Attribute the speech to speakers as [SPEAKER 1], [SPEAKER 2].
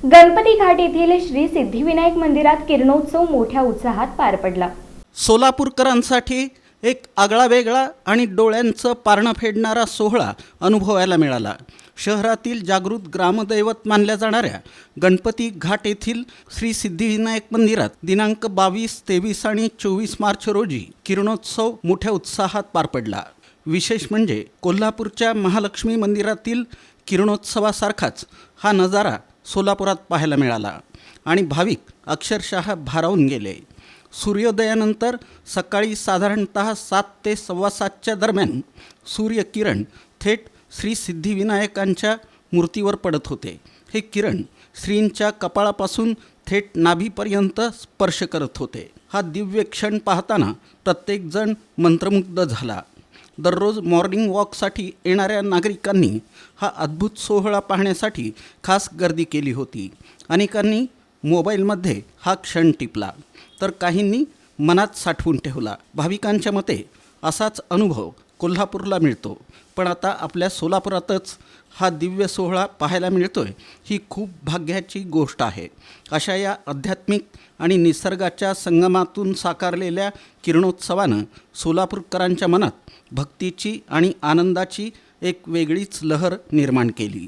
[SPEAKER 1] गणपती घाट येथील श्री सिद्धिविनायक मंदिरात किरणोत्सव मोठ्या उत्साहात पार पडला।
[SPEAKER 2] सोलापूरकरांसाठी एक आगळा वेगळा आणि डोळ्यांचं पारणं फेडणारा सोहळा अनुभवायला मिळाला। शहरातील जागृत ग्रामदैवत मानल्या जाणाऱ्या गणपती घाट येथील श्री सिद्धिविनायक मंदिरात दिनांक 22, 23 आणि 24 मार्च रोजी किरणोत्सव मोठ्या उत्साहात पार पडला। विशेष म्हणजे कोल्हापूरच्या महालक्ष्मी मंदिरातील किरणोत्सवासारखाच हा नजारा सोलापुरात पाहायला मिळाला आणि भाविक अक्षरशः भारावून गेले। सूर्योदयानंतर सकाळी साधारणतः 7 ते 7:15च्या दरम्यान सूर्यकिरण थेट श्री सिद्धिविनायकांच्या मूर्तीवर पडत होते। हे किरण श्रींच्या कपाळापासून थेट नाभीपर्यंत स्पर्श करत होते। हा दिव्य क्षण पाहताना प्रत्येकजण मंत्रमुग्ध झाला। दररोज मॉर्निंग वॉकसाठी येणाऱ्या नागरिकांनी हा अद्भुत सोहळा पाहण्यासाठी खास गर्दी केली होती। अनेकांनी मोबाईलमध्ये हा क्षण टिपला तर काहींनी मनात साठवून ठेवला। भाविकांच्या मते असाच अनुभव कोल्हापूरला मिळतो, पण आता आपल्या सोलापुरातच हा दिव्य सोहळा पाहायला मिळतोय ही खूप भाग्याची गोष्ट आहे। अशा या आध्यात्मिक आणि निसर्गाच्या संगमातून साकारलेल्या किरणोत्सवानं सोलापूरकरांच्या मनात भक्तीची आणि आनंदाची एक वेगळीच लहर निर्माण केली।